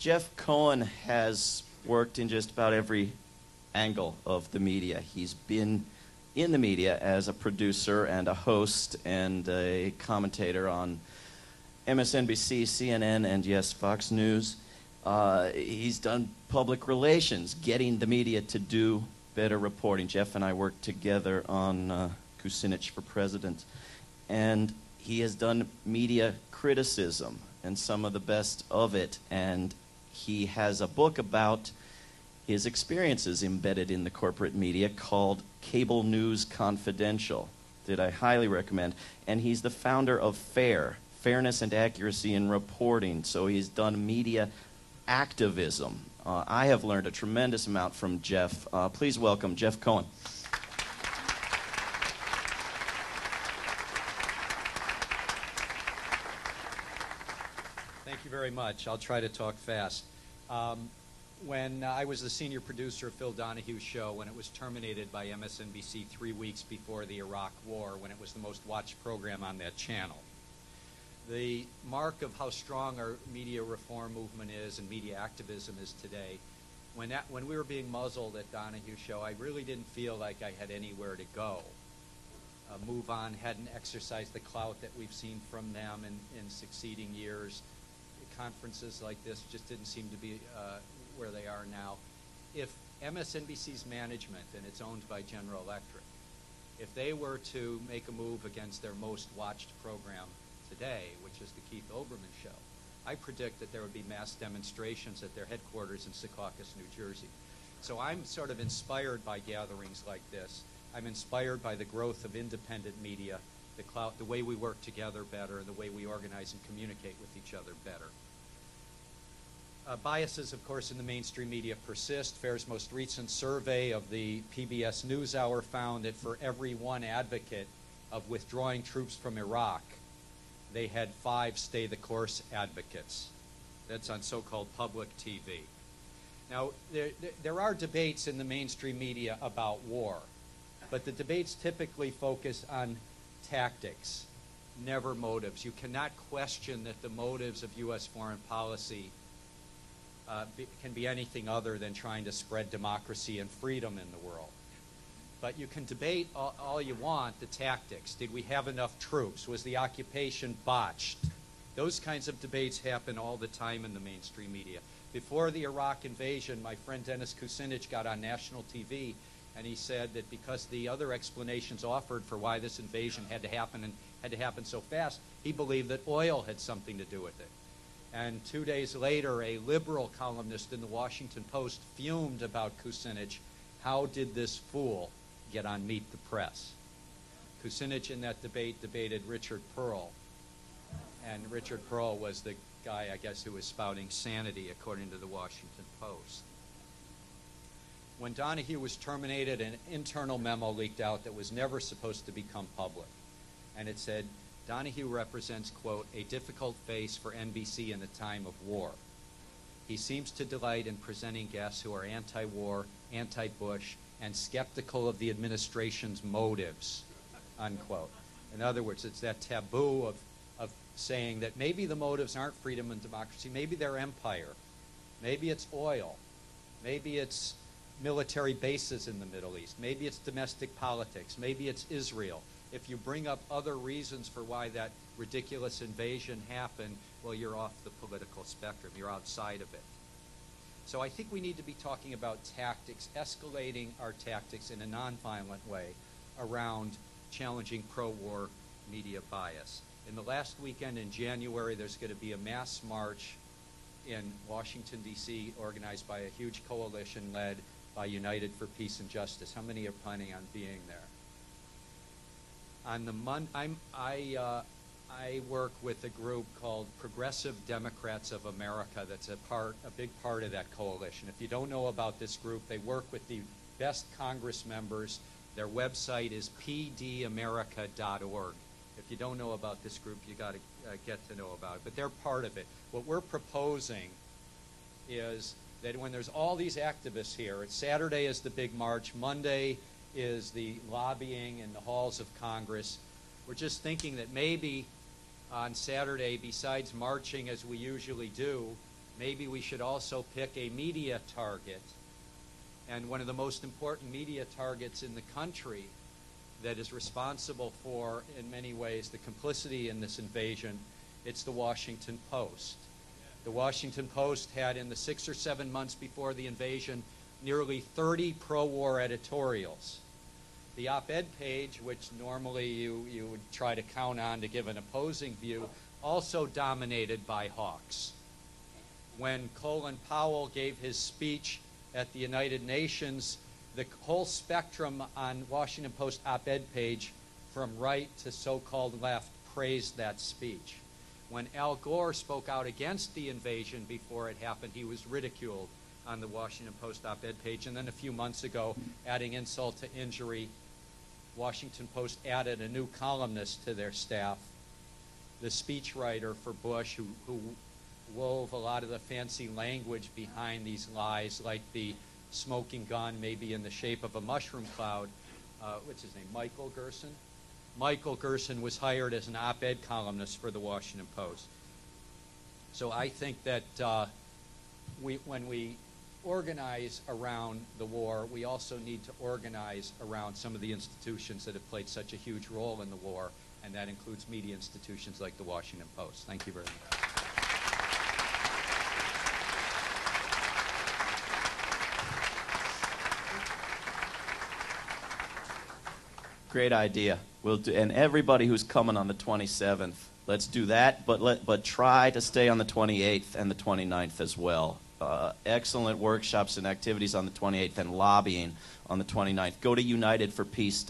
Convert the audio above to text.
Jeff Cohen has worked in just about every angle of the media. He's been in the media as a producer and a host and a commentator on MSNBC, CNN, and yes, Fox News. He's done public relations, getting the media to do better reporting. Jeff and I worked together on Kucinich for President. And he has done media criticism and some of the best of it. And he has a book about his experiences embedded in the corporate media called Cable News Confidential that I highly recommend. And he's the founder of FAIR, Fairness and Accuracy in Reporting. So he's done media activism. I have learned a tremendous amount from Jeff. Please welcome Jeff Cohen. Thank you very much. I'll try to talk fast. When I was the senior producer of Phil Donahue's show, when it was terminated by MSNBC 3 weeks before the Iraq War, when it was the most watched program on that channel, the mark of how strong our media reform movement is and media activism is today, when we were being muzzled at Donahue's show, I really didn't feel like I had anywhere to go. Move On hadn't exercised the clout that we've seen from them in succeeding years. Conferences like this just didn't seem to be where they are now. If MSNBC's management, and it's owned by General Electric, if they were to make a move against their most watched program today, which is the Keith Olbermann show, I predict that there would be mass demonstrations at their headquarters in Secaucus, New Jersey. So I'm sort of inspired by gatherings like this. I'm inspired by the growth of independent media, the way we work together better, the way we organize and communicate with each other better. Biases, of course, in the mainstream media persist. FAIR's most recent survey of the PBS NewsHour found that for every one advocate of withdrawing troops from Iraq, they had 5 stay-the-course advocates. That's on so-called public TV. Now, there are debates in the mainstream media about war, but the debates typically focus on tactics, never motives. You cannot question that the motives of U.S. foreign policy can be anything other than trying to spread democracy and freedom in the world. But you can debate all you want the tactics. Did we have enough troops? Was the occupation botched? Those kinds of debates happen all the time in the mainstream media. Before the Iraq invasion, my friend Dennis Kucinich got on national TV and he said that because the other explanations offered for why this invasion had to happen and had to happen so fast, he believed that oil had something to do with it. And 2 days later, a liberal columnist in the Washington Post fumed about Kucinich. How did this fool get on Meet the Press? Kucinich in that debate debated Richard Pearl. And Richard Pearl was the guy, I guess, who was spouting sanity, according to the Washington Post. When Donahue was terminated, an internal memo leaked out that was never supposed to become public. And it said, Donahue represents, quote, a difficult face for NBC in the time of war. He seems to delight in presenting guests who are anti-war, anti-Bush, and skeptical of the administration's motives, unquote. In other words, it's that taboo of saying that maybe the motives aren't freedom and democracy, maybe they're empire, maybe it's oil, maybe it's military bases in the Middle East, maybe it's domestic politics, maybe it's Israel. If you bring up other reasons for why that ridiculous invasion happened, well, you're off the political spectrum. You're outside of it. So I think we need to be talking about tactics, escalating our tactics in a nonviolent way around challenging pro-war media bias. In the last weekend in January, there's going to be a mass march in Washington, D.C., organized by a huge coalition led by United for Peace and Justice. How many are planning on being there? On the I work with a group called Progressive Democrats of America that's a big part of that coalition. If you don't know about this group, they work with the best Congress members. Their website is pdamerica.org. If you don't know about this group, you got to get to know about it. But they're part of it. What we're proposing is that when there's all these activists here, Saturday is the big march, Monday is the lobbying in the halls of Congress. We're just thinking that maybe on Saturday, besides marching as we usually do, maybe we should also pick a media target. And one of the most important media targets in the country that is responsible for, in many ways, the complicity in this invasion, it's the Washington Post. The Washington Post had, in the 6 or 7 months before the invasion, nearly 30 pro-war editorials. The op-ed page, which normally you would try to count on to give an opposing view, also dominated by hawks. When Colin Powell gave his speech at the United Nations, the whole spectrum on Washington Post op-ed page, from right to so-called left, praised that speech. When Al Gore spoke out against the invasion before it happened, he was ridiculed on the Washington Post op-ed page. And then a few months ago, adding insult to injury, Washington Post added a new columnist to their staff, the speechwriter for Bush, who wove a lot of the fancy language behind these lies, like the smoking gun maybe in the shape of a mushroom cloud. What's his name? Michael Gerson? Michael Gerson was hired as an op-ed columnist for the Washington Post. So I think that when we organize around the war, we also need to organize around some of the institutions that have played such a huge role in the war, and that includes media institutions like the Washington Post. Thank you very much. Great idea. We'll do, and everybody who's coming on the 27th, let's do that, but try to stay on the 28th and the 29th as well. Excellent workshops and activities on the 28th and lobbying on the 29th. Go to unitedforpeace.org.